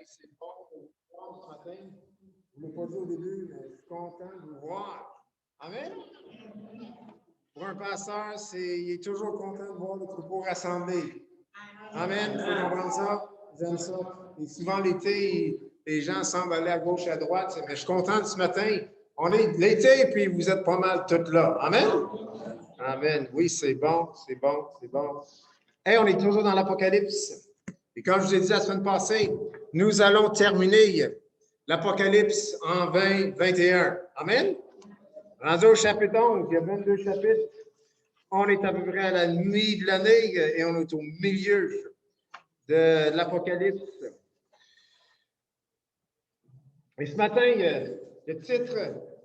C'est bon de vous voir ce matin. Je ne l'ai pas dit au début, mais je suis content de vous voir. Amen. Pour un pasteur, il est toujours content de voir le troupeau rassemblé. Amen. Il faut comprendre ça. J'aime ça. Et souvent, l'été, les gens semblent aller à gauche et à droite. Mais je suis content de ce matin. On est l'été, puis vous êtes pas mal toutes là. Amen. Amen. Oui, c'est bon, c'est bon, c'est bon. Hey, on est toujours dans l'Apocalypse. Et comme je vous ai dit la semaine passée, nous allons terminer l'Apocalypse en 2021. Amen. Rendu au chapitre 11, il y a 22 chapitres. On est à peu près à la nuit de l'année et on est au milieu de l'Apocalypse. Et ce matin, le titre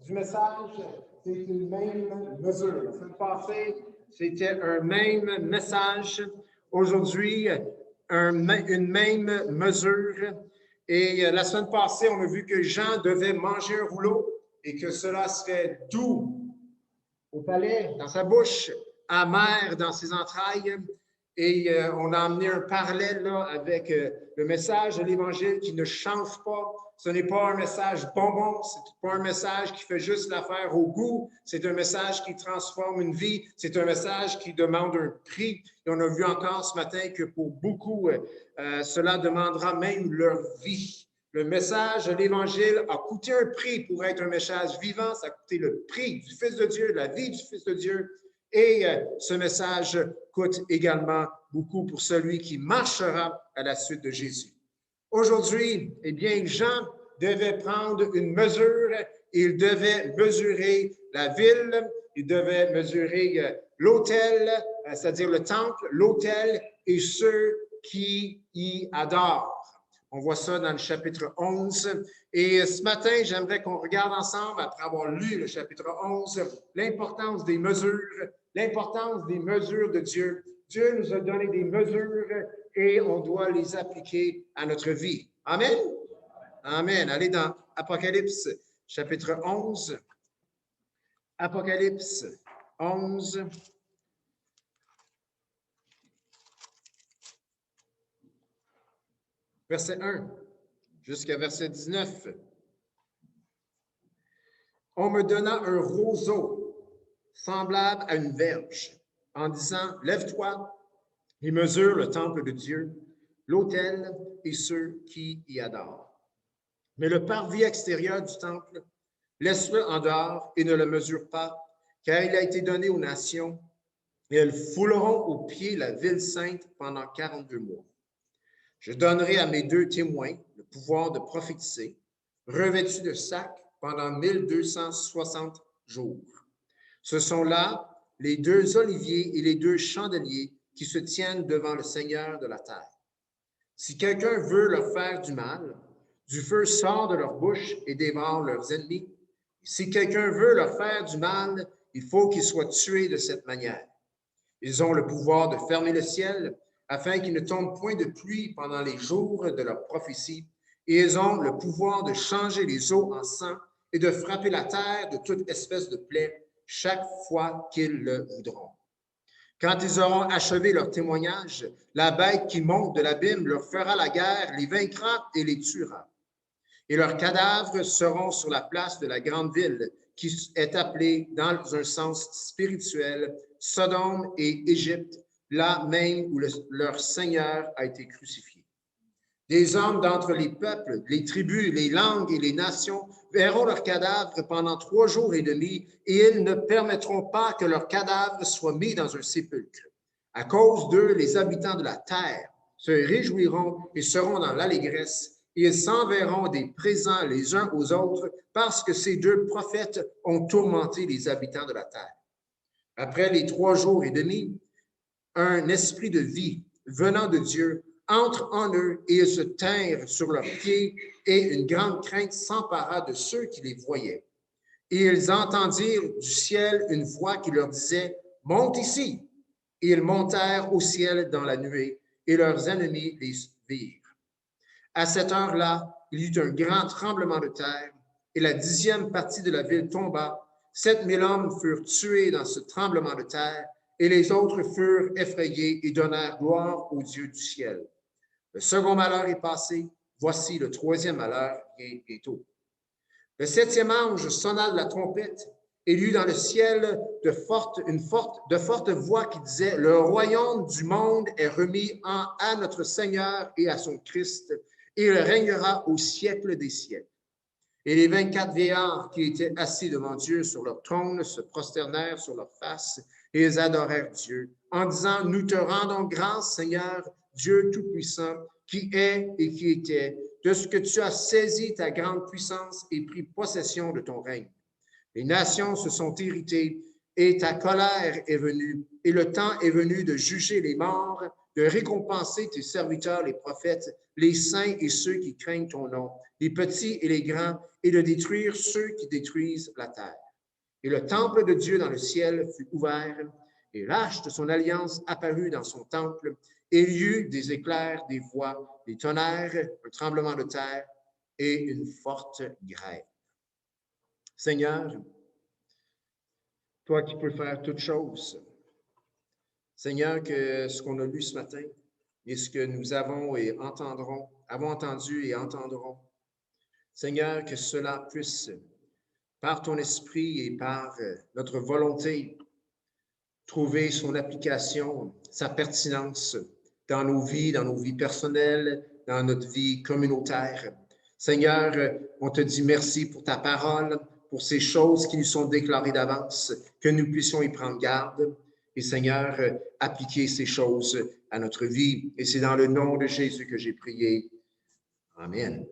du message, c'est une même mesure. La semaine passée, c'était un même message. Aujourd'hui, une même mesure. Et la semaine passée, on a vu que Jean devait manger un rouleau et que cela serait doux au palais, dans sa bouche, amer dans ses entrailles. Et on a amené un parallèle là, avec le message de l'Évangile qui ne change pas. Ce n'est pas un message bonbon, ce n'est pas un message qui fait juste l'affaire au goût. C'est un message qui transforme une vie. C'est un message qui demande un prix. Et on a vu encore ce matin que pour beaucoup, cela demandera même leur vie. Le message de l'Évangile a coûté un prix pour être un message vivant. Ça a coûté le prix du Fils de Dieu, la vie du Fils de Dieu. Et ce message coûte également beaucoup pour celui qui marchera à la suite de Jésus. Aujourd'hui, eh bien, Jean devait prendre une mesure. Il devait mesurer la ville, il devait mesurer l'autel, c'est-à-dire le temple, l'autel et ceux qui y adorent. On voit ça dans le chapitre 11. Et ce matin, j'aimerais qu'on regarde ensemble, après avoir lu le chapitre 11, l'importance des mesures de Dieu. Dieu nous a donné des mesures et on doit les appliquer à notre vie. Amen? Amen. Allez dans Apocalypse, chapitre 11. Apocalypse 11. Verset 1 jusqu'à verset 19. On me donna un roseau semblable à une verge, en disant, lève-toi et mesure le temple de Dieu, l'autel et ceux qui y adorent. Mais le parvis extérieur du temple, laisse-le en dehors et ne le mesure pas, car il a été donné aux nations, et elles fouleront aux pieds la ville sainte pendant 42 mois. Je donnerai à mes 2 témoins le pouvoir de prophétiser, revêtus de sacs pendant 1260 jours. Ce sont là les 2 oliviers et les 2 chandeliers qui se tiennent devant le Seigneur de la terre. Si quelqu'un veut leur faire du mal, du feu sort de leur bouche et dévore leurs ennemis. Si quelqu'un veut leur faire du mal, il faut qu'il soit tué de cette manière. Ils ont le pouvoir de fermer le ciel afin qu'il ne tombe point de pluie pendant les jours de leur prophétie, et ils ont le pouvoir de changer les eaux en sang et de frapper la terre de toute espèce de plaie chaque fois qu'ils le voudront. Quand ils auront achevé leur témoignage, la bête qui monte de l'abîme leur fera la guerre, les vaincra et les tuera. Et leurs cadavres seront sur la place de la grande ville, qui est appelée dans un sens spirituel Sodome et Égypte, là même où leur Seigneur a été crucifié. Des hommes d'entre les peuples, les tribus, les langues et les nations verront leurs cadavres pendant 3 jours et demi, et ils ne permettront pas que leurs cadavres soient mis dans un sépulcre. À cause d'eux, les habitants de la terre se réjouiront et seront dans l'allégresse, et ils s'enverront des présents les uns aux autres, parce que ces 2 prophètes ont tourmenté les habitants de la terre. Après les 3 jours et demi, un esprit de vie venant de Dieu entre en eux et ils se tinrent sur leurs pieds et une grande crainte s'empara de ceux qui les voyaient. Et ils entendirent du ciel une voix qui leur disait, « Monte ici !» Et ils montèrent au ciel dans la nuée et leurs ennemis les virent. À cette heure-là, il y eut un grand tremblement de terre et la 10e partie de la ville tomba. 7000 hommes furent tués dans ce tremblement de terre et les autres furent effrayés et donnèrent gloire au Dieu du ciel. Le second malheur est passé. Voici le troisième malheur qui est bientôt. Le septième ange sonna de la trompette et lut dans le ciel de forte voix qui disait, « Le royaume du monde est remis à notre Seigneur et à son Christ, et il régnera au siècle des siècles. » Et les 24 vieillards qui étaient assis devant Dieu sur leur trône se prosternèrent sur leurs faces et ils adorèrent Dieu, en disant, « Nous te rendons grâce, Seigneur, Dieu Tout-Puissant, qui est et qui était, de ce que tu as saisi ta grande puissance et pris possession de ton règne. Les nations se sont irritées et ta colère est venue, et le temps est venu de juger les morts, de récompenser tes serviteurs, les prophètes, les saints et ceux qui craignent ton nom, les petits et les grands, et de détruire ceux qui détruisent la terre. Et le temple de Dieu dans le ciel fut ouvert, et l'arche de son alliance apparut dans son temple, et il y eut des éclairs, des voix, des tonnerres, un tremblement de terre et une forte grêle. Seigneur, toi qui peux faire toutes choses, Seigneur, que ce qu'on a lu ce matin et ce que nous avons entendu et entendrons, Seigneur, que cela puisse, par ton esprit et par notre volonté, trouver son application, sa pertinence dans nos vies personnelles, dans notre vie communautaire. Seigneur, on te dit merci pour ta parole, pour ces choses qui nous sont déclarées d'avance, que nous puissions y prendre garde. Et Seigneur, appliquer ces choses à notre vie. Et c'est dans le nom de Jésus que j'ai prié. Amen.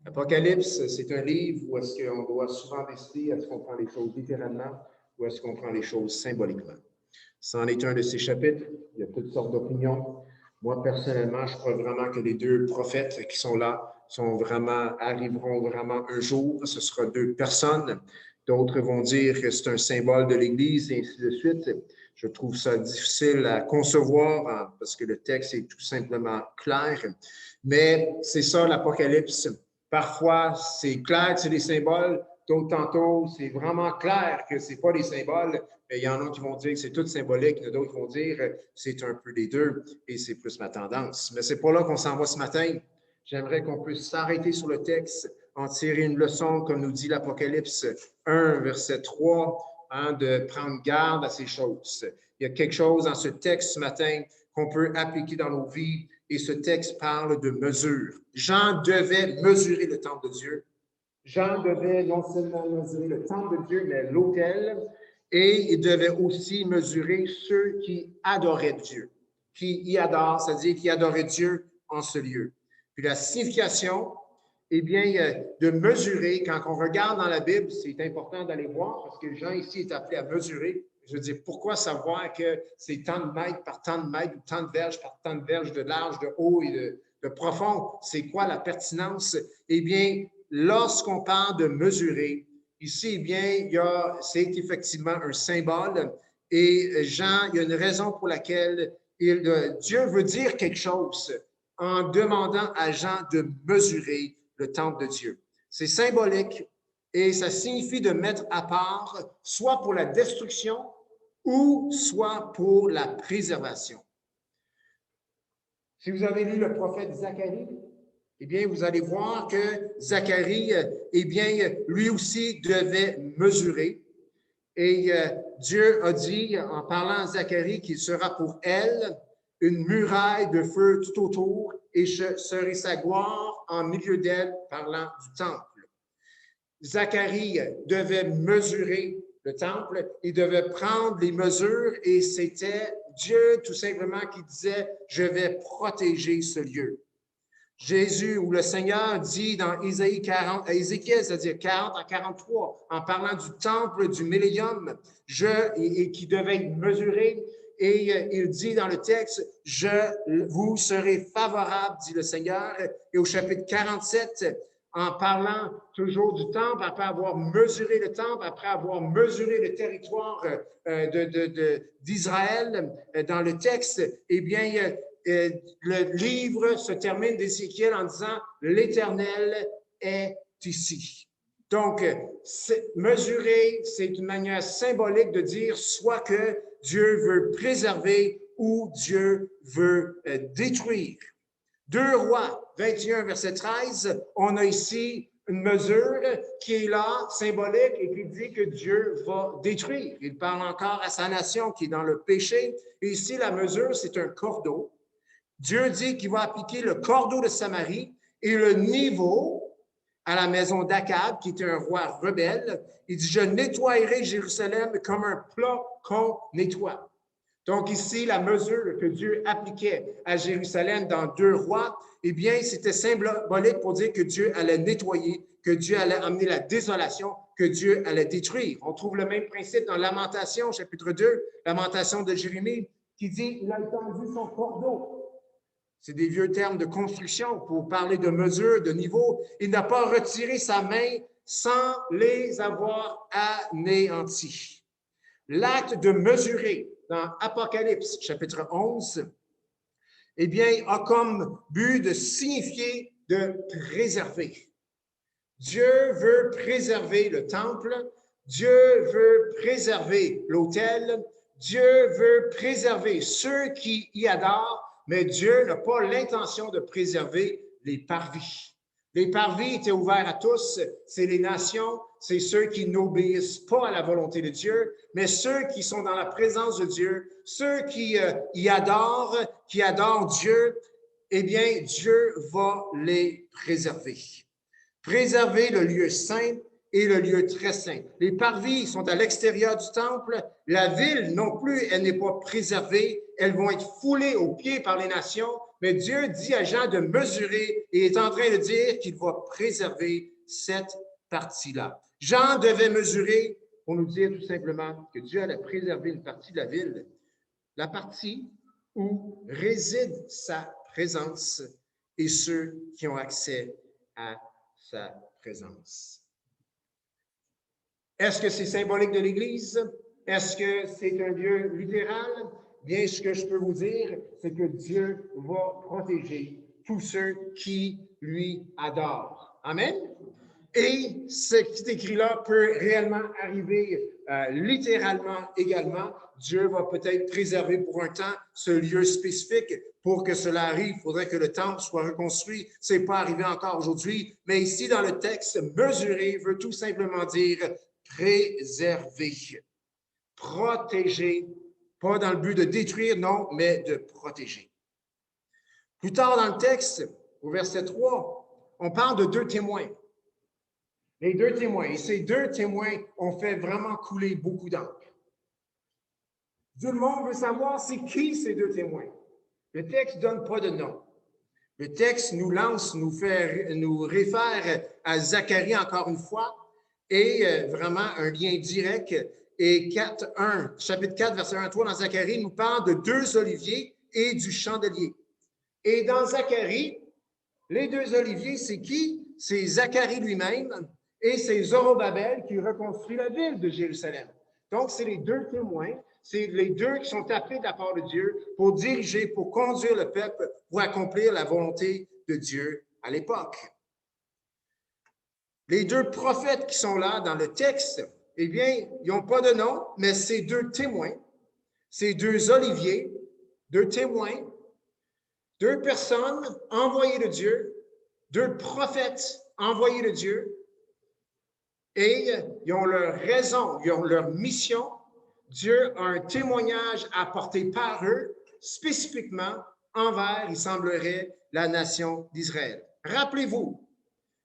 L'Apocalypse, c'est un livre où est-ce qu'on doit souvent décider est-ce qu'on prend les choses littéralement ou est-ce qu'on prend les choses symboliquement. C'en est un de ces chapitres. Il y a toutes sortes d'opinions. Moi, personnellement, je crois vraiment que les deux prophètes qui sont là arriveront vraiment un jour. Ce sera deux personnes. D'autres vont dire que c'est un symbole de l'Église et ainsi de suite. Je trouve ça difficile à concevoir parce que le texte est tout simplement clair. Mais c'est ça, l'Apocalypse. Parfois, c'est clair que c'est des symboles. D'autres tantôt, c'est vraiment clair que ce n'est pas des symboles. Mais il y en a qui vont dire que c'est tout symbolique. Il y en a d'autres qui vont dire que c'est un peu des deux. Et c'est plus ma tendance. Mais ce n'est pas là qu'on s'en va ce matin. J'aimerais qu'on puisse s'arrêter sur le texte, en tirer une leçon, comme nous dit l'Apocalypse 1, verset 3, de prendre garde à ces choses. Il y a quelque chose dans ce texte ce matin qu'on peut appliquer dans nos vies, et ce texte parle de mesure. Jean devait mesurer le temple de Dieu. Jean devait non seulement mesurer le temple de Dieu, mais l'autel, et il devait aussi mesurer ceux qui adoraient Dieu, qui y adorent, c'est-à-dire qui adoraient Dieu en ce lieu. Puis la signification, eh bien, de mesurer, quand on regarde dans la Bible, c'est important d'aller voir, parce que Jean ici est appelé à mesurer. Je veux dire, pourquoi savoir que c'est tant de mètres par tant de mètres, ou tant de verges par tant de verges de large, de haut et de profond? C'est quoi la pertinence? Eh bien, lorsqu'on parle de mesurer, ici, eh bien, c'est effectivement un symbole. Et Jean, il y a une raison pour laquelle Dieu veut dire quelque chose en demandant à Jean de mesurer le temple de Dieu. C'est symbolique et ça signifie de mettre à part, soit pour la destruction ou soit pour la préservation. Si vous avez lu le prophète Zacharie, eh bien, vous allez voir que Zacharie, eh bien, lui aussi devait mesurer. Et Dieu a dit, en parlant à Zacharie, qu'il sera pour elle une muraille de feu tout autour et je serai sa gloire en milieu d'elle, parlant du temple. Zacharie devait mesurer le temple, il devait prendre les mesures et c'était Dieu tout simplement qui disait, je vais protéger ce lieu. Jésus ou le Seigneur dit dans Ézéchiel, c'est-à-dire 40 à 43, en parlant du temple du millénium, et qui devait être mesuré, et il dit dans le texte, vous serez favorable, dit le Seigneur. Et au chapitre 47, en parlant toujours du temple, après avoir mesuré le temple, après avoir mesuré le territoire d'Israël, dans le texte, eh bien, le livre se termine d'Ézéchiel en disant « L'Éternel est ici ». Donc, mesurer, c'est une manière symbolique de dire soit que Dieu veut préserver ou Dieu veut détruire. 2 Rois, 21, verset 13, on a ici une mesure qui est là, symbolique, et qui dit que Dieu va détruire. Il parle encore à sa nation qui est dans le péché. Et ici, la mesure, c'est un cordeau. Dieu dit qu'il va appliquer le cordeau de Samarie et le niveau à la maison d'Akab, qui était un roi rebelle. Il dit, je nettoierai Jérusalem comme un plat qu'on nettoie. Donc ici, la mesure que Dieu appliquait à Jérusalem dans 2 Rois, eh bien, c'était symbolique pour dire que Dieu allait nettoyer, que Dieu allait amener la désolation, que Dieu allait détruire. On trouve le même principe dans Lamentation, chapitre 2, Lamentation de Jérémie, qui dit, il a étendu son cordeau. C'est des vieux termes de construction pour parler de mesure, de niveau. Il n'a pas retiré sa main sans les avoir anéantis. L'acte de mesurer dans Apocalypse, chapitre 11, eh bien, a comme but de signifier de préserver. Dieu veut préserver le temple, Dieu veut préserver l'autel, Dieu veut préserver ceux qui y adorent, mais Dieu n'a pas l'intention de préserver les parvis. Les parvis étaient ouverts à tous, c'est les nations, c'est ceux qui n'obéissent pas à la volonté de Dieu, mais ceux qui sont dans la présence de Dieu, ceux qui y adorent, qui adorent Dieu, eh bien, Dieu va les préserver. Préserver le lieu saint et le lieu très saint. Les parvis sont à l'extérieur du temple. La ville non plus, elle n'est pas préservée. Elles vont être foulées aux pieds par les nations. Mais Dieu dit à Jean de mesurer et est en train de dire qu'il va préserver cette partie-là. Jean devait mesurer pour nous dire tout simplement que Dieu allait préserver une partie de la ville, la partie où réside sa présence et ceux qui ont accès à sa présence. Est-ce que c'est symbolique de l'Église? Est-ce que c'est un lieu littéral? Bien, ce que je peux vous dire, c'est que Dieu va protéger tous ceux qui lui adorent. Amen? Et ce qui est écrit là peut réellement arriver littéralement également. Dieu va peut-être préserver pour un temps ce lieu spécifique. Pour que cela arrive, il faudrait que le temple soit reconstruit. Ce n'est pas arrivé encore aujourd'hui. Mais ici, dans le texte, mesurer veut tout simplement dire préserver, protéger, pas dans le but de détruire, non, mais de protéger. Plus tard dans le texte, au verset 3, on parle de 2 témoins. Les 2 témoins. Et ces 2 témoins ont fait vraiment couler beaucoup d'encre. Tout le monde veut savoir c'est qui ces 2 témoins. Le texte ne donne pas de nom. Le texte nous réfère à Zacharie encore une fois et vraiment un lien direct. Et chapitre 4, verset 1 à 3 dans Zacharie nous parle de 2 oliviers et du chandelier. Et dans Zacharie, les 2 oliviers, c'est qui? C'est Zacharie lui-même et c'est Zorobabel qui reconstruit la ville de Jérusalem. Donc, c'est les 2 témoins. C'est les 2 qui sont appelés de la part de Dieu pour diriger, pour conduire le peuple, pour accomplir la volonté de Dieu à l'époque. Les 2 prophètes qui sont là dans le texte, eh bien, ils n'ont pas de nom, mais c'est 2 témoins, c'est 2 oliviers, 2 témoins, 2 personnes envoyées de Dieu, 2 prophètes envoyés de Dieu, et ils ont leur raison, ils ont leur mission. Dieu a un témoignage à apporter par eux, spécifiquement envers, il semblerait, la nation d'Israël. Rappelez-vous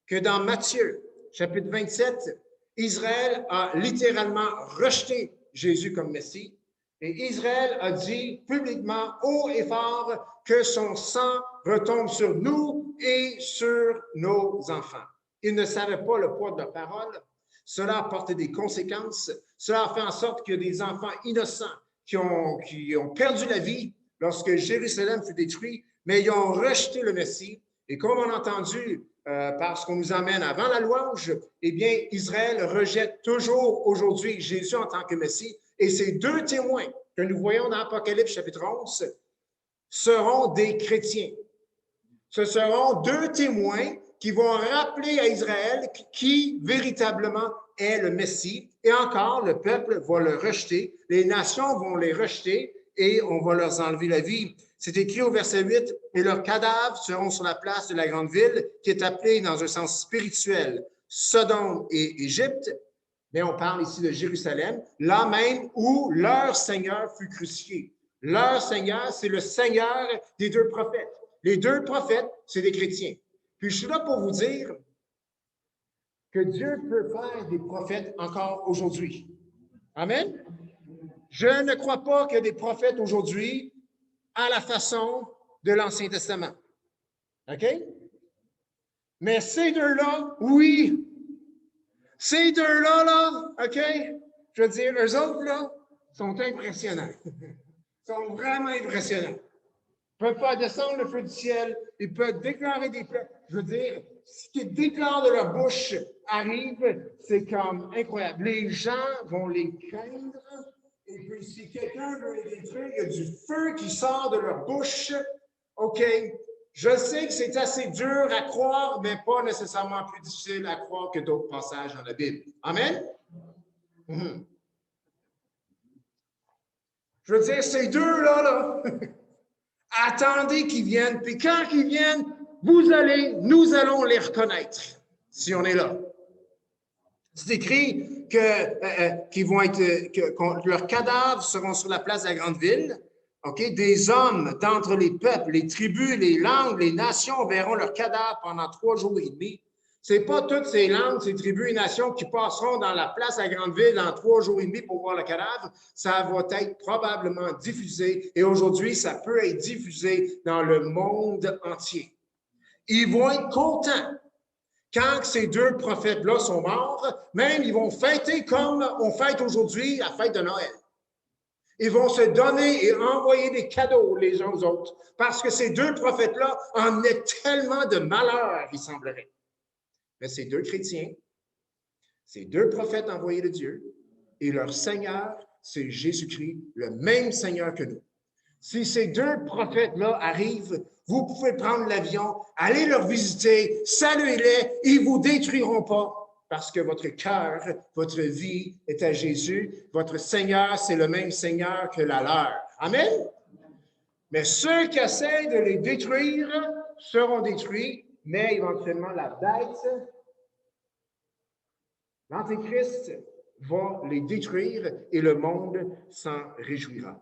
que dans Matthieu, chapitre 27, Israël a littéralement rejeté Jésus comme Messie et Israël a dit publiquement, haut et fort, que son sang retombe sur nous et sur nos enfants. Ils ne savaient pas le poids de leur parole. Cela a porté des conséquences. Cela a fait en sorte que des enfants innocents qui ont perdu la vie lorsque Jérusalem fut détruit, mais ils ont rejeté le Messie. Et comme on a entendu parce qu'on nous amène avant la louange, eh bien, Israël rejette toujours aujourd'hui Jésus en tant que Messie. Et ces 2 témoins que nous voyons dans Apocalypse chapitre 11 seront des chrétiens. Ce seront 2 témoins qui vont rappeler à Israël qui véritablement est le Messie. Et encore, le peuple va le rejeter, les nations vont les rejeter, et on va leur enlever la vie. C'est écrit au verset 8, « Et leurs cadavres seront sur la place de la grande ville, qui est appelée dans un sens spirituel, Sodome et Égypte. » Mais on parle ici de Jérusalem, là même où leur Seigneur fut crucifié. Leur Seigneur, c'est le Seigneur des deux prophètes. Les deux prophètes, c'est des chrétiens. Puis je suis là pour vous dire que Dieu peut faire des prophètes encore aujourd'hui. Amen. Je ne crois pas qu'il y a des prophètes aujourd'hui à la façon de l'Ancien Testament. OK? Mais ces deux-là, oui. Ces deux-là, là, OK? Je veux dire, eux autres, là, sont impressionnants. Ils sont vraiment impressionnants. Ils peuvent faire descendre le feu du ciel. Ils peuvent déclarer des plaies. Je veux dire, ce qu'ils déclarent de leur bouche arrive, c'est comme incroyable. Les gens vont les craindre. Et puis, si quelqu'un veut les détruire, il y a du feu qui sort de leur bouche. OK, je sais que c'est assez dur à croire, mais pas nécessairement plus difficile à croire que d'autres passages dans la Bible. Amen? Je veux dire, ces deux-là, là, attendez qu'ils viennent, puis quand ils viennent, nous allons les reconnaître, si on est là. C'est écrit que leurs cadavres seront sur la place de la grande ville. Okay? Des hommes d'entre les peuples, les tribus, les langues, les nations verront leurs cadavres pendant 3 jours et demi. Ce n'est pas toutes ces langues, ces tribus et nations qui passeront dans la place de la grande ville en 3 jours et demi pour voir le cadavre. Ça va être probablement diffusé et aujourd'hui, ça peut être diffusé dans le monde entier. Ils vont être contents. Quand ces deux prophètes-là sont morts, même ils vont fêter comme on fête aujourd'hui la fête de Noël. Ils vont se donner et envoyer des cadeaux les uns aux autres parce que ces deux prophètes-là emmenaient tellement de malheur, il semblerait. Mais ces deux chrétiens, ces deux prophètes envoyés de Dieu et leur Seigneur, c'est Jésus-Christ, le même Seigneur que nous. Si ces deux prophètes-là arrivent, vous pouvez prendre l'avion, aller leur visiter, saluer-les, ils ne vous détruiront pas parce que votre cœur, votre vie est à Jésus. Votre Seigneur, c'est le même Seigneur que la leur. Amen? Mais ceux qui essaient de les détruire seront détruits, mais éventuellement la bête, l'Antéchrist, va les détruire et le monde s'en réjouira.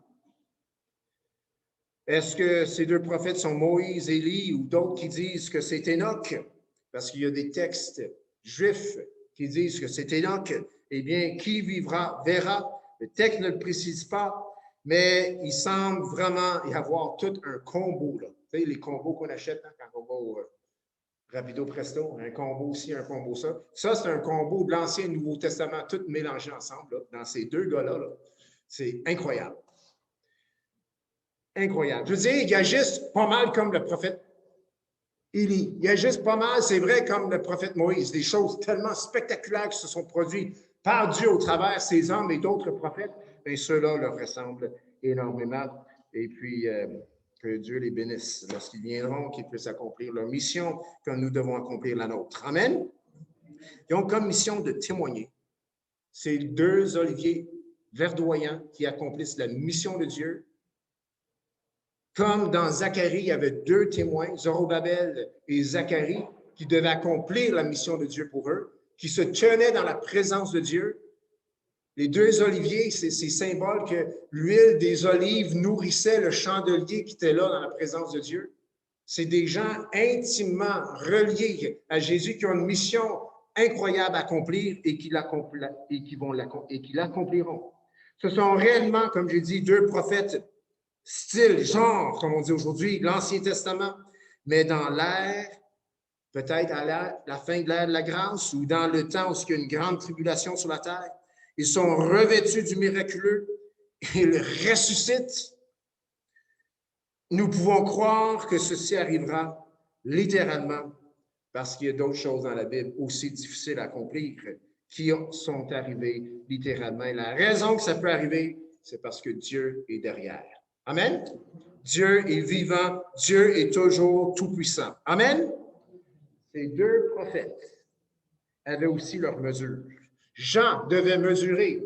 Est-ce que ces deux prophètes sont Moïse, Élie ou d'autres qui disent que c'est Enoch? Parce qu'il y a des textes juifs qui disent que c'est Enoch. Eh bien, qui vivra, verra. Le texte ne le précise pas, mais il semble vraiment y avoir tout un combo. Là. Tu sais, les combos qu'on achète quand on va au Rapido Presto, un combo ci, un combo ça. Ça, c'est un combo de l'Ancien et Nouveau Testament, tout mélangé ensemble, là, dans ces deux gars-là. Là. C'est incroyable. Incroyable. Je veux dire, il agissent pas mal comme le prophète Élie. Il agissent pas mal, c'est vrai, comme le prophète Moïse. Des choses tellement spectaculaires qui se sont produites par Dieu au travers ces hommes et d'autres prophètes. Bien, ceux-là leur ressemblent énormément. Et puis, que Dieu les bénisse lorsqu'ils viendront, qu'ils puissent accomplir leur mission, comme nous devons accomplir la nôtre. Amen. Ils ont comme mission de témoigner. Ces deux oliviers verdoyants qui accomplissent la mission de Dieu. Comme dans Zacharie, il y avait 2 témoins, Zorobabel et Zacharie, qui devaient accomplir la mission de Dieu pour eux, qui se tenaient dans la présence de Dieu. Les 2 oliviers, c'est symbole que l'huile des olives nourrissait le chandelier qui était là dans la présence de Dieu. C'est des gens intimement reliés à Jésus qui ont une mission incroyable à accomplir et qui l'accompliront. Ce sont réellement, comme j'ai dit, 2 prophètes style, genre, comme on dit aujourd'hui, l'Ancien Testament, mais dans l'ère, peut-être à la fin de l'ère de la grâce ou dans le temps où il y a une grande tribulation sur la terre, ils sont revêtus du miraculeux, ils ressuscitent. Nous pouvons croire que ceci arrivera littéralement parce qu'il y a d'autres choses dans la Bible aussi difficiles à accomplir qui sont arrivées littéralement. Et la raison que ça peut arriver, c'est parce que Dieu est derrière. Amen. Dieu est vivant. Dieu est toujours tout-puissant. Amen. Ces 2 prophètes avaient aussi leur mesure. Jean devait mesurer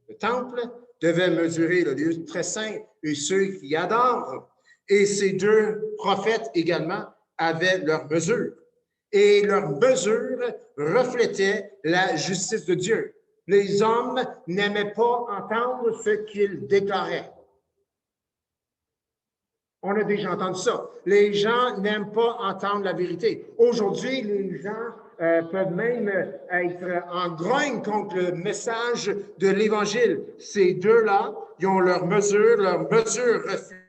le temple, devait mesurer le lieu très saint, et ceux qui adorent. Et ces deux prophètes également avaient leur mesure. Et leur mesure reflétait la justice de Dieu. Les hommes n'aimaient pas entendre ce qu'ils déclaraient. On a déjà entendu ça. Les gens n'aiment pas entendre la vérité. Aujourd'hui, les gens peuvent même être en grogne contre le message de l'Évangile. Ces deux-là, ils ont leur mesure reflète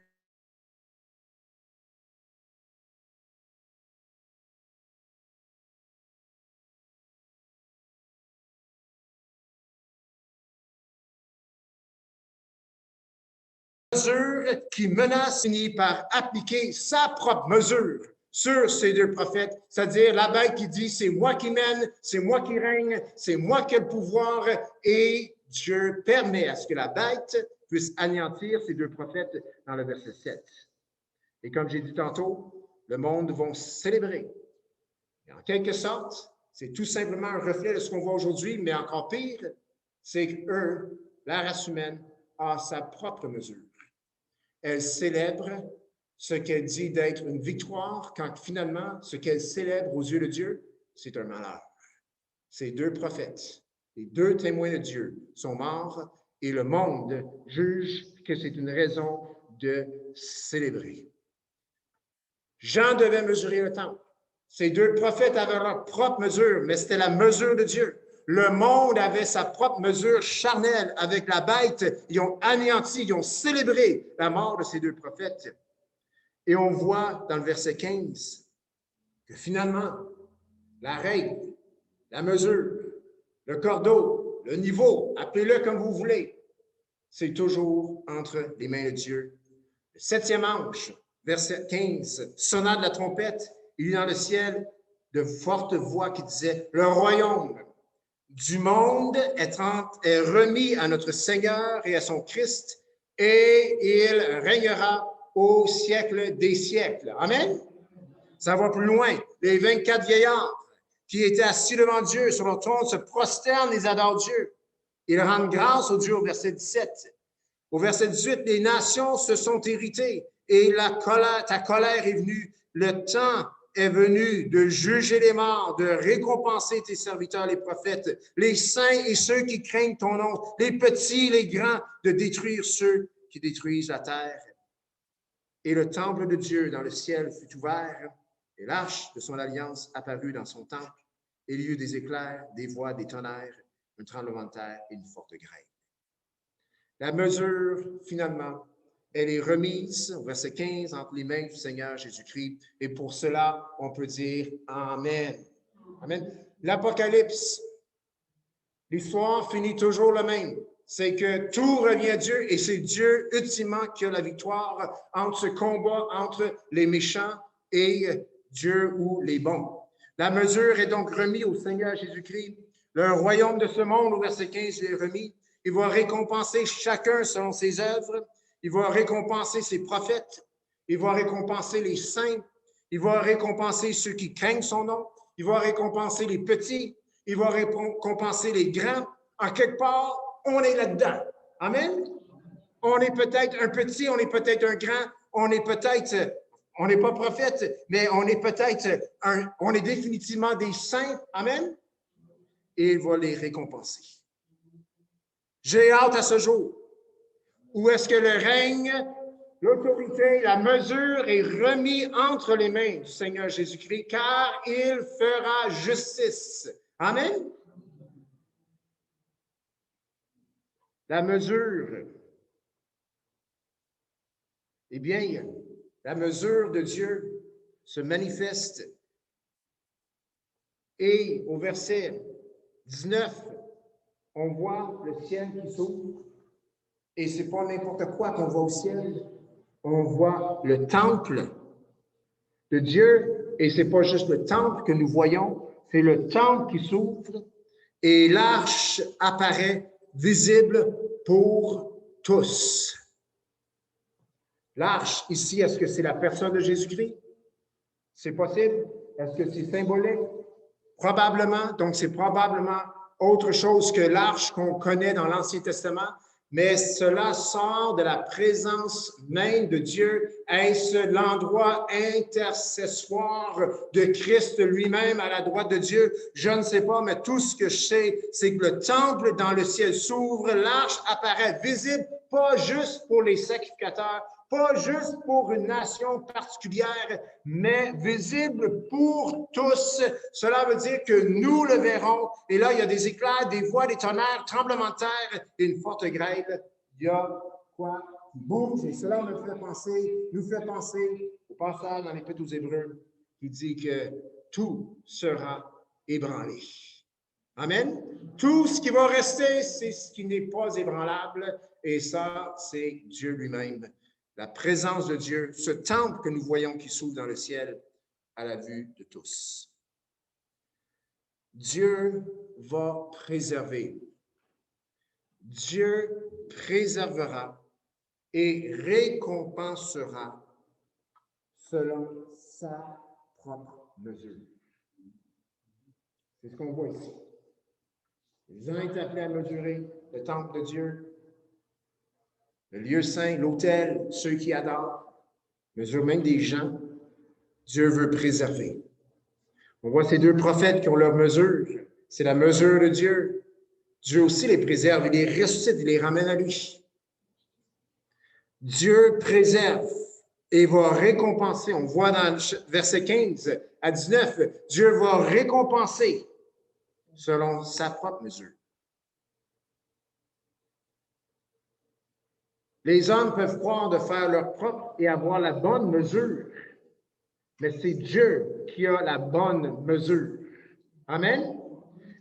qui menace finit par appliquer sa propre mesure sur ces deux prophètes, c'est-à-dire la bête qui dit « c'est moi qui mène, c'est moi qui règne, c'est moi qui ai le pouvoir » et Dieu permet à ce que la bête puisse anéantir ces deux prophètes dans le verset 7. Et comme j'ai dit tantôt, le monde va célébrer. Et en quelque sorte, c'est tout simplement un reflet de ce qu'on voit aujourd'hui, mais encore pire, c'est qu'eux, la race humaine, a sa propre mesure. Elle célèbre ce qu'elle dit d'être une victoire, quand finalement, ce qu'elle célèbre aux yeux de Dieu, c'est un malheur. Ces deux prophètes, les deux témoins de Dieu, sont morts et le monde juge que c'est une raison de célébrer. Jean devait mesurer le temple. Ces deux prophètes avaient leur propre mesure, mais c'était la mesure de Dieu. Le monde avait sa propre mesure charnelle avec la bête. Ils ont anéanti, ils ont célébré la mort de ces deux prophètes. Et on voit dans le verset 15 que finalement, la règle, la mesure, le cordeau, le niveau, appelez-le comme vous voulez, c'est toujours entre les mains de Dieu. Le 7e ange, verset 15, sonna de la trompette, il y eut dans le ciel de fortes voix qui disaient « Le royaume du monde est remis à notre Seigneur et à son Christ, et il régnera au siècle des siècles. » Amen. Ça va plus loin. Les 24 vieillards qui étaient assis devant Dieu sur leur trône se prosternent et adorent Dieu. Ils rendent grâce au Dieu au verset 17. Au verset 18, les nations se sont irritées et ta colère est venue. Le temps est venu de juger les morts, de récompenser tes serviteurs, les prophètes, les saints et ceux qui craignent ton nom, les petits, les grands, de détruire ceux qui détruisent la terre. Et le temple de Dieu dans le ciel fut ouvert, et l'arche de son alliance apparut dans son temple, et il y eut des éclairs, des voix, des tonnerres, un tremblement de terre et une forte grêle. La mesure, finalement, elle est remise, au verset 15, entre les mains du Seigneur Jésus-Christ. Et pour cela, on peut dire Amen. Amen. L'Apocalypse, l'histoire finit toujours le même. C'est que tout revient à Dieu et c'est Dieu, ultimement, qui a la victoire entre ce combat entre les méchants et Dieu ou les bons. La mesure est donc remise au Seigneur Jésus-Christ. Le royaume de ce monde, au verset 15, est remis. Il va récompenser chacun selon ses œuvres. Il va récompenser ses prophètes. Il va récompenser les saints. Il va récompenser ceux qui craignent son nom. Il va récompenser les petits. Il va récompenser les grands. En quelque part, on est là-dedans. Amen? On est peut-être un petit, on est peut-être un grand, on est peut-être, on n'est pas prophète, mais on est peut-être, on est définitivement des saints. Amen? Et il va les récompenser. J'ai hâte à ce jour où est-ce que le règne, l'autorité, la mesure est remis entre les mains du Seigneur Jésus-Christ, car il fera justice. Amen? La mesure, eh bien, la mesure de Dieu se manifeste. Et au verset 19, on voit le ciel qui s'ouvre. Et ce n'est pas n'importe quoi qu'on voit au ciel. On voit le temple de Dieu. Et ce n'est pas juste le temple que nous voyons, c'est le temple qui s'ouvre. Et l'arche apparaît visible pour tous. L'arche, ici, est-ce que c'est la personne de Jésus-Christ? C'est possible? Est-ce que c'est symbolique? Probablement. Donc, c'est probablement autre chose que l'arche qu'on connaît dans l'Ancien Testament. mais cela sort de la présence même de Dieu. Est-ce l'endroit intercessoire de Christ lui-même à la droite de Dieu? Je ne sais pas, mais tout ce que je sais, c'est que le temple dans le ciel s'ouvre, l'arche apparaît visible, pas juste pour les sacrificateurs, pas juste pour une nation particulière, mais visible pour tous. Cela veut dire que nous le verrons. Et là, il y a des éclairs, des voix, des tonnerres, tremblements de terre et une forte grêle. Il y a quoi qui bouge. Et cela nous fait penser au passage dans l'Épître aux Hébreux qui dit que tout sera ébranlé. Amen. Tout ce qui va rester, c'est ce qui n'est pas ébranlable. Et ça, c'est Dieu lui-même. La présence de Dieu, ce temple que nous voyons qui s'ouvre dans le ciel à la vue de tous. Dieu va préserver. Dieu préservera et récompensera selon sa propre mesure. C'est ce qu'on voit ici. Les uns étaient appelés à mesurer le temple de Dieu, le lieu saint, l'autel, ceux qui adorent, mesure même des gens. Dieu veut préserver. On voit ces deux prophètes qui ont leur mesure. C'est la mesure de Dieu. Dieu aussi les préserve, il les ressuscite, il les ramène à lui. Dieu préserve et va récompenser. On voit dans verset 15 à 19, Dieu va récompenser selon sa propre mesure. Les hommes peuvent croire de faire leur propre et avoir la bonne mesure, mais c'est Dieu qui a la bonne mesure. Amen?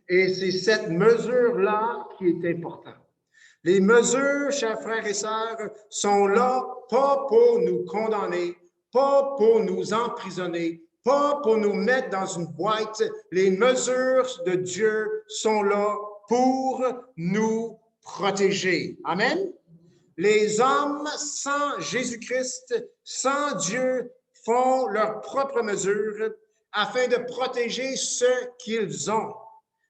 Et c'est cette mesure-là qui est importante. Les mesures, chers frères et sœurs, sont là pas pour nous condamner, pas pour nous emprisonner, pas pour nous mettre dans une boîte. Les mesures de Dieu sont là pour nous protéger. Amen? Les hommes sans Jésus-Christ, sans Dieu, font leurs propres mesures afin de protéger ce qu'ils ont.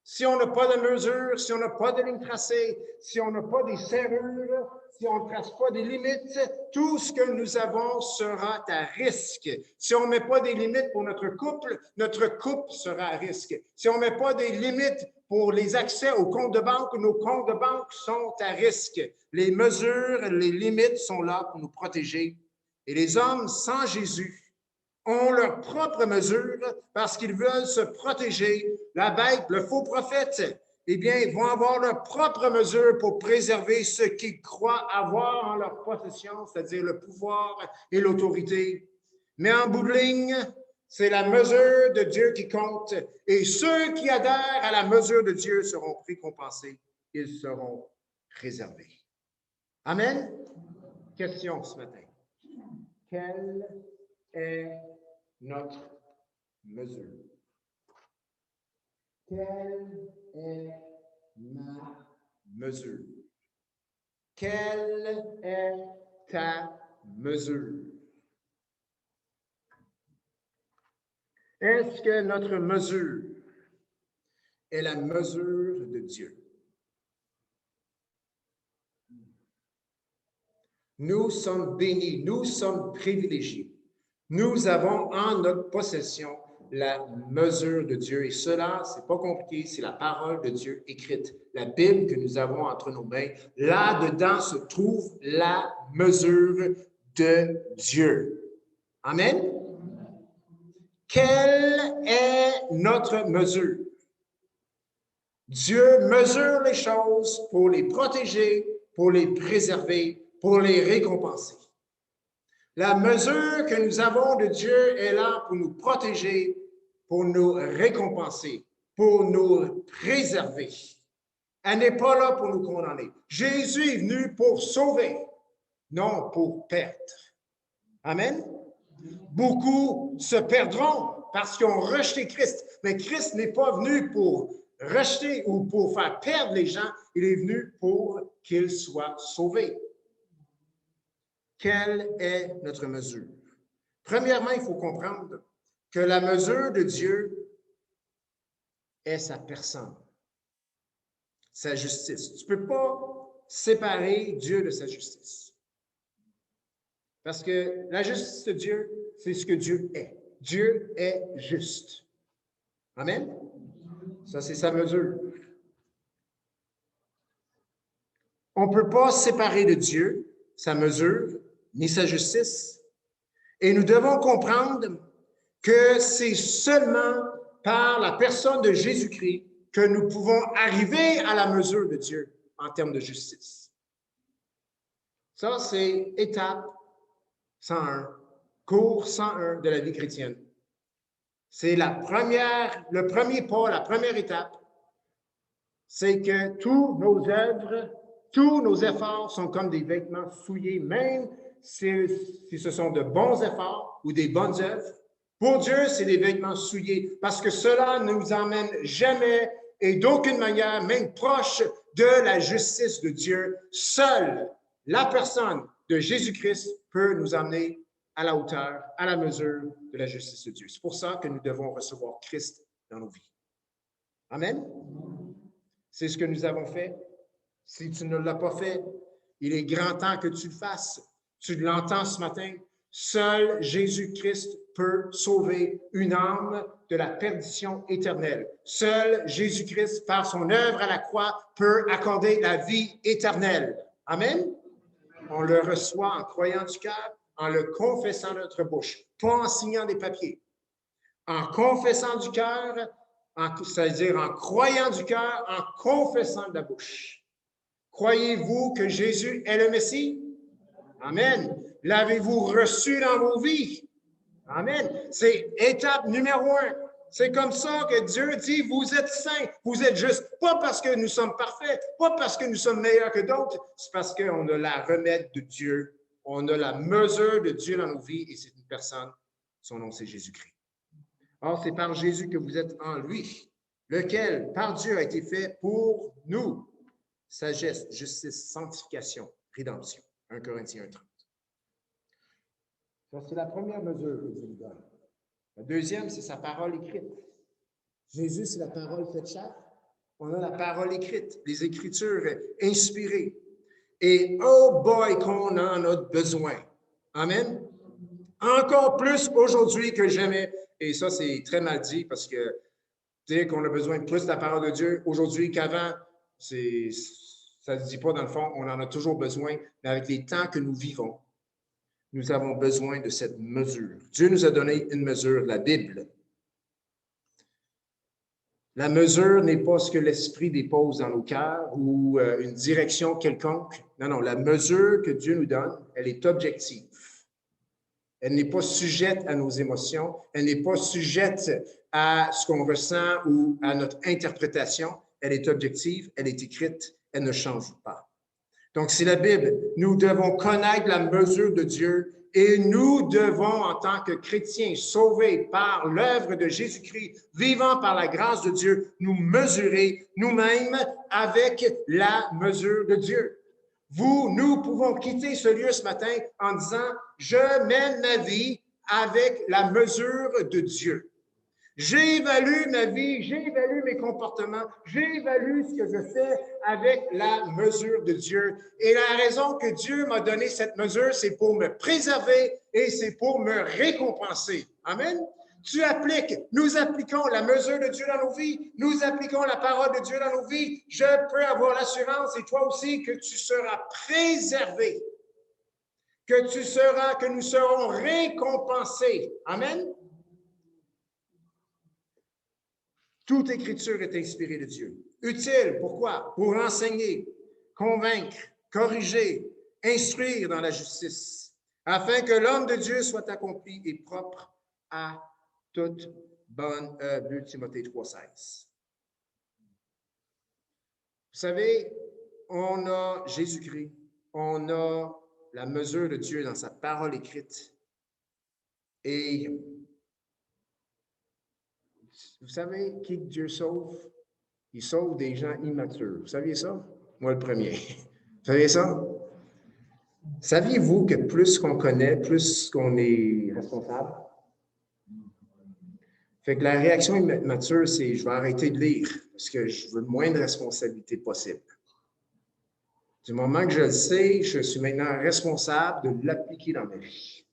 Si on n'a pas de mesure, si on n'a pas de ligne tracée, si on n'a pas des serrures, si on ne trace pas des limites, tout ce que nous avons sera à risque. Si on ne met pas des limites pour notre couple sera à risque. Si on ne met pas des limites pour les accès aux comptes de banque, nos comptes de banque sont à risque. Les mesures, les limites sont là pour nous protéger. Et les hommes sans Jésus ont leurs propres mesures parce qu'ils veulent se protéger. La bête, le faux prophète, eh bien, ils vont avoir leurs propres mesures pour préserver ce qu'ils croient avoir en leur possession, c'est-à-dire le pouvoir et l'autorité. Mais en bout de ligne, c'est la mesure de Dieu qui compte et ceux qui adhèrent à la mesure de Dieu seront récompensés, ils seront préservés. Amen? Question ce matin. Quelle est notre mesure? Quelle est ma mesure? Quelle est ta mesure? Est-ce que notre mesure est la mesure de Dieu? Nous sommes bénis, nous sommes privilégiés. Nous avons en notre possession la mesure de Dieu. Et cela, c'est pas compliqué, c'est la parole de Dieu écrite. La Bible que nous avons entre nos mains, là-dedans se trouve la mesure de Dieu. Amen? Quelle est notre mesure? Dieu mesure les choses pour les protéger, pour les préserver, pour les récompenser. La mesure que nous avons de Dieu est là pour nous protéger, pour nous récompenser, pour nous préserver. Elle n'est pas là pour nous condamner. Jésus est venu pour sauver, non pour perdre. Amen? Beaucoup se perdront parce qu'ils ont rejeté Christ. Mais Christ n'est pas venu pour rejeter ou pour faire perdre les gens. Il est venu pour qu'ils soient sauvés. Quelle est notre mesure? Premièrement, il faut comprendre que la mesure de Dieu est sa personne, sa justice. Tu ne peux pas séparer Dieu de sa justice. Parce que la justice de Dieu, c'est ce que Dieu est. Dieu est juste. Amen? Ça, c'est sa mesure. On ne peut pas séparer de Dieu sa mesure, ni sa justice. Et nous devons comprendre que c'est seulement par la personne de Jésus-Christ que nous pouvons arriver à la mesure de Dieu en termes de justice. Ça, c'est étape 101, cours 101 de la vie chrétienne. C'est le premier pas, la première étape, c'est que tous nos œuvres, tous nos efforts sont comme des vêtements souillés, même si ce sont de bons efforts ou des bonnes œuvres. Pour Dieu, c'est des vêtements souillés parce que cela ne nous emmène jamais et d'aucune manière, même proche de la justice de Dieu. Seule la personne de Jésus-Christ peut nous amener à la hauteur, à la mesure de la justice de Dieu. C'est pour ça que nous devons recevoir Christ dans nos vies. Amen? C'est ce que nous avons fait. Si tu ne l'as pas fait, il est grand temps que tu le fasses. Tu l'entends ce matin. Seul Jésus-Christ peut sauver une âme de la perdition éternelle. Seul Jésus-Christ, par son œuvre à la croix, peut accorder la vie éternelle. Amen? On le reçoit en croyant du cœur, en le confessant de notre bouche, pas en signant des papiers. En confessant du cœur, c'est-à-dire en croyant du cœur, en confessant de la bouche. Croyez-vous que Jésus est le Messie? Amen. L'avez-vous reçu dans vos vies? Amen. C'est étape numéro 1. C'est comme ça que Dieu dit, vous êtes saints, vous êtes justes. Pas parce que nous sommes parfaits, pas parce que nous sommes meilleurs que d'autres, c'est parce qu'on a la remède de Dieu, on a la mesure de Dieu dans nos vies et c'est une personne, son nom c'est Jésus-Christ. Or, c'est par Jésus que vous êtes en lui, lequel, par Dieu, a été fait pour nous. Sagesse, justice, sanctification, rédemption. 1 Corinthiens 30. Ça, c'est la première mesure que Dieu nous donne. La deuxième, c'est sa parole écrite. Jésus, c'est la parole faite chair. On a la parole écrite, les Écritures inspirées. Et oh boy, qu'on en a besoin. Amen. Encore plus aujourd'hui que jamais. Et ça, c'est très mal dit parce que dire qu'on a besoin de plus de la parole de Dieu aujourd'hui qu'avant, ça ne se dit pas dans le fond, on en a toujours besoin, mais avec les temps que nous vivons, nous avons besoin de cette mesure. Dieu nous a donné une mesure, la Bible. La mesure n'est pas ce que l'Esprit dépose dans nos cœurs ou une direction quelconque. Non, non, la mesure que Dieu nous donne, elle est objective. Elle n'est pas sujette à nos émotions, elle n'est pas sujette à ce qu'on ressent ou à notre interprétation. Elle est objective, elle est écrite, elle ne change pas. Donc, c'est la Bible. Nous devons connaître la mesure de Dieu et nous devons, en tant que chrétiens sauvés par l'œuvre de Jésus-Christ, vivant par la grâce de Dieu, nous mesurer nous-mêmes avec la mesure de Dieu. Nous pouvons quitter ce lieu ce matin en disant, je mène ma vie avec la mesure de Dieu. J'évalue ma vie, j'évalue mes comportements, j'évalue ce que je fais avec la mesure de Dieu. Et la raison que Dieu m'a donné cette mesure, c'est pour me préserver et c'est pour me récompenser. Amen. Nous appliquons la mesure de Dieu dans nos vies, nous appliquons la parole de Dieu dans nos vies. Je peux avoir l'assurance, et toi aussi, que tu seras préservé, que nous serons récompensés. Amen. Toute écriture est inspirée de Dieu. Utile, pourquoi? Pour enseigner, convaincre, corriger, instruire dans la justice, afin que l'homme de Dieu soit accompli et propre à toute bonne œuvre. 2 Timothée 3,16. Vous savez, on a Jésus-Christ, on a la mesure de Dieu dans sa parole écrite. Et vous savez qui Dieu sauve? Il sauve des gens immatures. Vous saviez ça? Moi, le premier. Vous saviez ça? Saviez-vous que plus qu'on connaît, plus qu'on est responsable? Fait que la réaction immature, c'est je vais arrêter de lire parce que je veux le moins de responsabilité possible. Du moment que je le sais, je suis maintenant responsable de l'appliquer dans ma vie.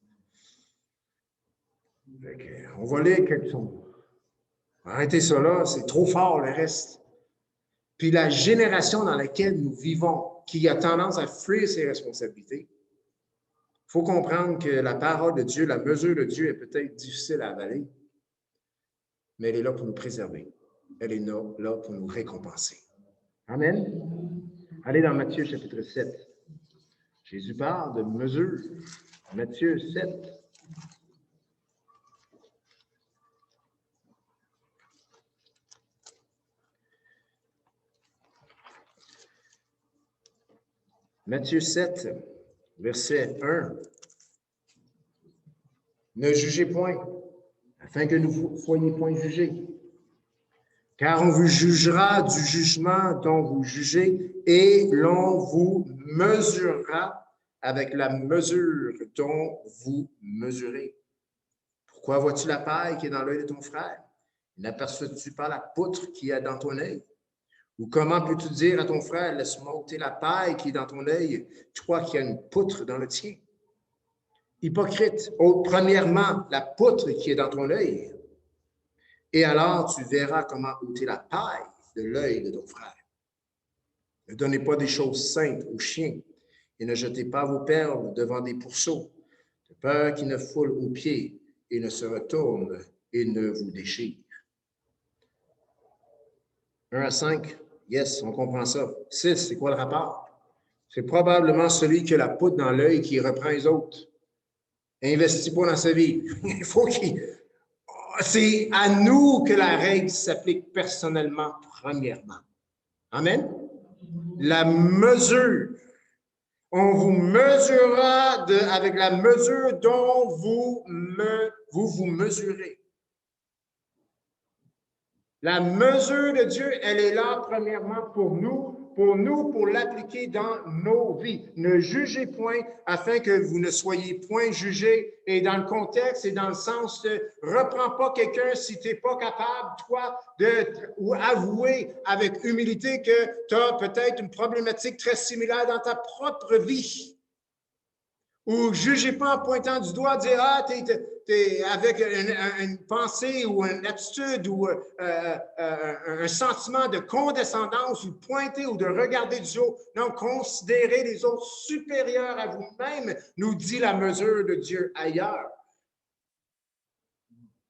On va lire quelques choses. Arrêtez ça là, c'est trop fort le reste. Puis la génération dans laquelle nous vivons, qui a tendance à fuir ses responsabilités, il faut comprendre que la parole de Dieu, la mesure de Dieu est peut-être difficile à avaler, mais elle est là pour nous préserver. Elle est là pour nous récompenser. Amen. Allez dans Matthieu chapitre 7. Jésus parle de mesure. Matthieu 7. Matthieu 7, verset 1. Ne jugez point, afin que vous ne soyez point jugés. Car on vous jugera du jugement dont vous jugez, et l'on vous mesurera avec la mesure dont vous mesurez. Pourquoi vois-tu la paille qui est dans l'œil de ton frère? N'aperçois-tu pas la poutre qui est dans ton œil? Ou comment peux-tu dire à ton frère, laisse-moi ôter la paille qui est dans ton œil, toi qui as une poutre dans le tien? Hypocrite, ôte premièrement la poutre qui est dans ton œil, et alors tu verras comment ôter la paille de l'œil de ton frère. Ne donnez pas des choses saintes aux chiens, et ne jetez pas vos perles devant des pourceaux, de peur qu'ils ne foulent aux pieds et ne se retournent et ne vous déchirent. 1 à 5, yes, on comprend ça. 6, c'est quoi le rapport? C'est probablement celui qui a la poudre dans l'œil qui reprend les autres. Investit pas dans sa vie. Il faut qu'il... C'est à nous que la règle s'applique personnellement, premièrement. Amen? La mesure. On vous mesurera avec la mesure dont vous mesurez. La mesure de Dieu, elle est là premièrement pour l'appliquer dans nos vies. Ne jugez point afin que vous ne soyez point jugés. Et dans le contexte et dans le sens de reprends pas quelqu'un si tu n'es pas capable, toi, ou avouer avec humilité que tu as peut-être une problématique très similaire dans ta propre vie. Ou jugez pas en pointant du doigt, dire ah, t'es avec une pensée ou une attitude ou un sentiment de condescendance ou pointer ou de regarder du haut. Non, considérez les autres supérieurs à vous-même, nous dit la mesure de Dieu ailleurs.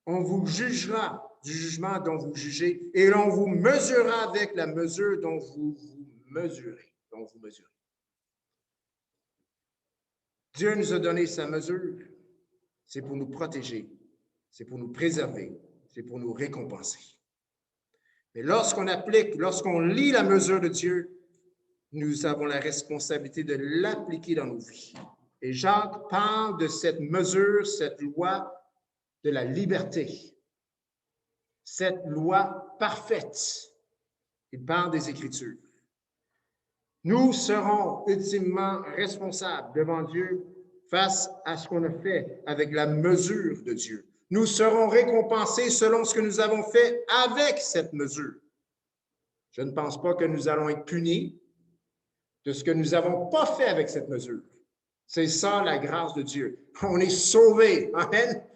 On vous jugera du jugement dont vous jugez et l'on vous mesurera avec la mesure dont vous mesurez. Dieu nous a donné sa mesure, c'est pour nous protéger, c'est pour nous préserver, c'est pour nous récompenser. Mais lorsqu'on lit la mesure de Dieu, nous avons la responsabilité de l'appliquer dans nos vies. Et Jacques parle de cette mesure, cette loi de la liberté, cette loi parfaite. Il parle des Écritures. Nous serons ultimement responsables devant Dieu face à ce qu'on a fait avec la mesure de Dieu. Nous serons récompensés selon ce que nous avons fait avec cette mesure. Je ne pense pas que nous allons être punis de ce que nous n'avons pas fait avec cette mesure. C'est ça la grâce de Dieu. On est sauvés. Amen.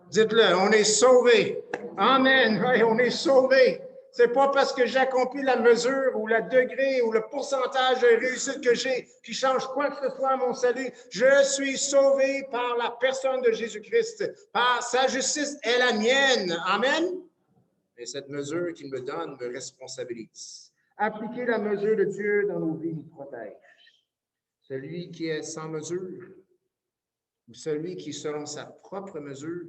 Dites-le, on est sauvés. Amen. Oui, on est sauvés. C'est pas parce que j'accomplis la mesure ou le degré ou le pourcentage de réussite que j'ai qui change quoi que ce soit à mon salut. Je suis sauvé par la personne de Jésus-Christ. Par sa justice est la mienne. Amen. Et cette mesure qu'il me donne me responsabilise. Appliquer la mesure de Dieu dans nos vies nous protège. Celui qui est sans mesure ou celui qui, selon sa propre mesure,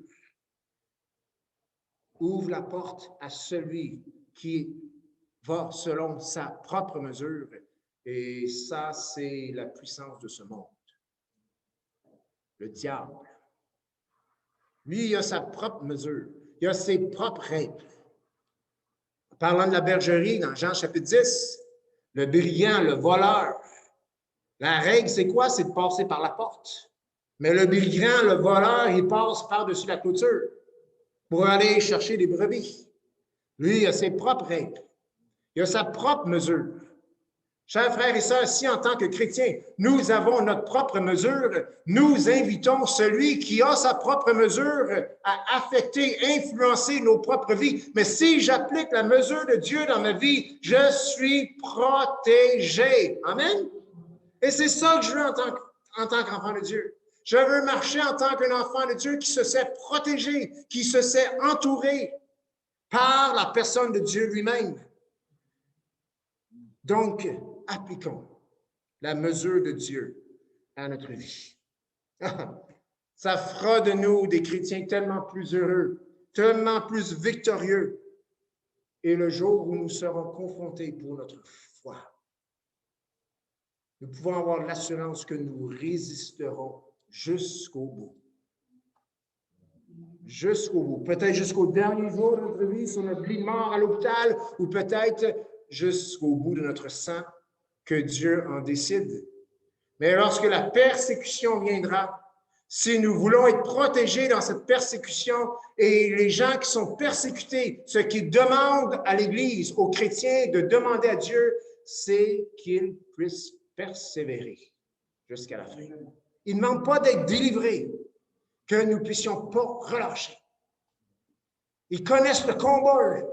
ouvre la porte à celui qui va selon sa propre mesure. Et ça, c'est la puissance de ce monde. Le diable. Lui, il a sa propre mesure. Il a ses propres règles. En parlant de la bergerie, dans Jean chapitre 10, le brillant, le voleur, la règle, c'est quoi? C'est de passer par la porte. Mais le brillant, le voleur, il passe par-dessus la clôture pour aller chercher des brebis. Lui, il a ses propres règles. Il a sa propre mesure. Chers frères et sœurs, si en tant que chrétiens, nous avons notre propre mesure, nous invitons celui qui a sa propre mesure à affecter, influencer nos propres vies. Mais si j'applique la mesure de Dieu dans ma vie, je suis protégé. Amen? Et c'est ça que je veux en tant qu'enfant de Dieu. Je veux marcher en tant qu'un enfant de Dieu qui se sait protégé, qui se sait entouré par la personne de Dieu lui-même. Donc, appliquons la mesure de Dieu à notre vie. Ça fera de nous des chrétiens tellement plus heureux, tellement plus victorieux. Et le jour où nous serons confrontés pour notre foi, nous pouvons avoir l'assurance que nous résisterons jusqu'au bout. Jusqu'au bout. Peut-être jusqu'au dernier jour de notre vie, sur notre lit de mort à l'hôpital, ou peut-être jusqu'au bout de notre sang, que Dieu en décide. Mais lorsque la persécution viendra, si nous voulons être protégés dans cette persécution, et les gens qui sont persécutés, ce qu'ils demandent à l'Église, aux chrétiens, de demander à Dieu, c'est qu'ils puissent persévérer jusqu'à la fin. Ils ne demandent pas d'être délivrés, que nous ne puissions pas relâcher. Ils connaissent le combat.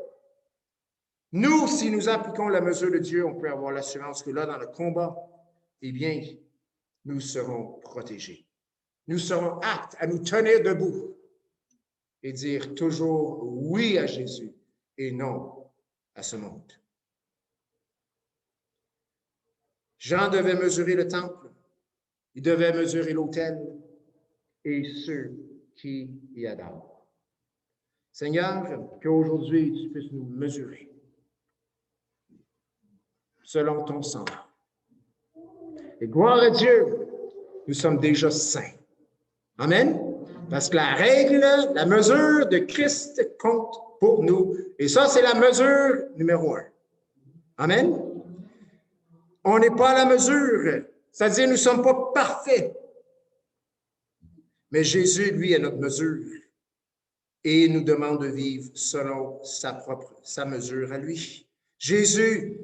Nous, si nous appliquons la mesure de Dieu, on peut avoir l'assurance que là, dans le combat, eh bien, nous serons protégés. Nous serons aptes à nous tenir debout et dire toujours oui à Jésus et non à ce monde. Jean devait mesurer le temple, il devait mesurer l'autel et ceux qui y adorent. Seigneur, qu'aujourd'hui tu puisses nous mesurer selon ton sang. Et gloire à Dieu, nous sommes déjà saints. Amen. Parce que la règle, la mesure de Christ compte pour nous. Et ça, c'est la mesure numéro 1. Amen. On n'est pas à la mesure, c'est-à-dire nous ne sommes pas parfaits. Mais Jésus, lui, est notre mesure. Et il nous demande de vivre selon sa mesure à lui. Jésus,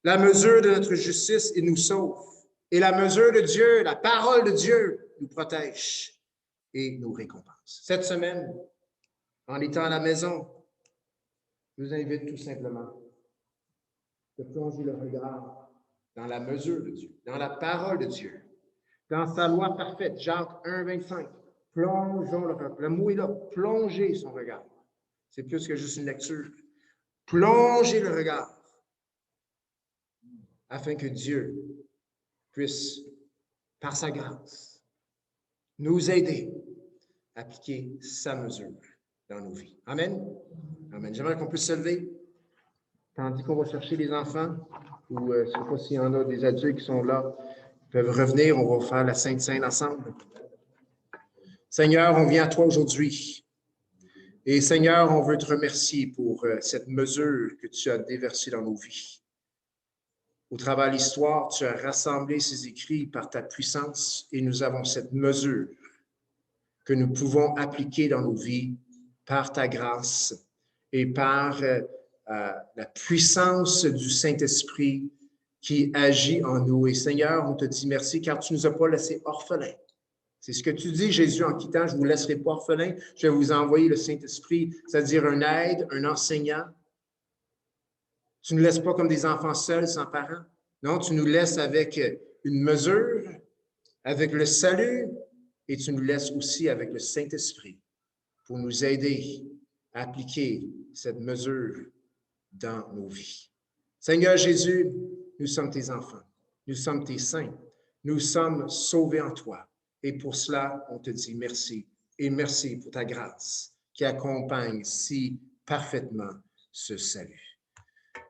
la mesure de notre justice, il nous sauve. Et la mesure de Dieu, la parole de Dieu, nous protège et nous récompense. Cette semaine, en étant à la maison, je vous invite tout simplement de plonger le regard dans la mesure de Dieu, dans la parole de Dieu, dans sa loi parfaite, Jacques 1, 25. Plongeons le regard. Le mot est là, plonger son regard. C'est plus que juste une lecture. Plongez le regard afin que Dieu puisse, par sa grâce, nous aider à appliquer sa mesure dans nos vies. Amen? Amen. J'aimerais qu'on puisse se lever, tandis qu'on va chercher les enfants, ou je ne sais pas s'il y en a des adultes qui sont là, ils peuvent revenir, on va faire la Sainte Seine ensemble. Seigneur, on vient à toi aujourd'hui. Et Seigneur, on veut te remercier pour cette mesure que tu as déversée dans nos vies. Au travers de l'histoire, tu as rassemblé ces écrits par ta puissance et nous avons cette mesure que nous pouvons appliquer dans nos vies par ta grâce et par la puissance du Saint-Esprit qui agit en nous. Et Seigneur, on te dit merci car tu ne nous as pas laissés orphelins. C'est ce que tu dis, Jésus, en quittant, je ne vous laisserai pas orphelins, je vais vous envoyer le Saint-Esprit, c'est-à-dire un aide, un enseignant. Tu ne nous laisses pas comme des enfants seuls, sans parents. Non, tu nous laisses avec une mesure, avec le salut, et tu nous laisses aussi avec le Saint-Esprit pour nous aider à appliquer cette mesure dans nos vies. Seigneur Jésus, nous sommes tes enfants, nous sommes tes saints, nous sommes sauvés en toi. Et pour cela, on te dit merci. Et merci pour ta grâce qui accompagne si parfaitement ce salut.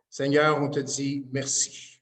Seigneur, on te dit merci.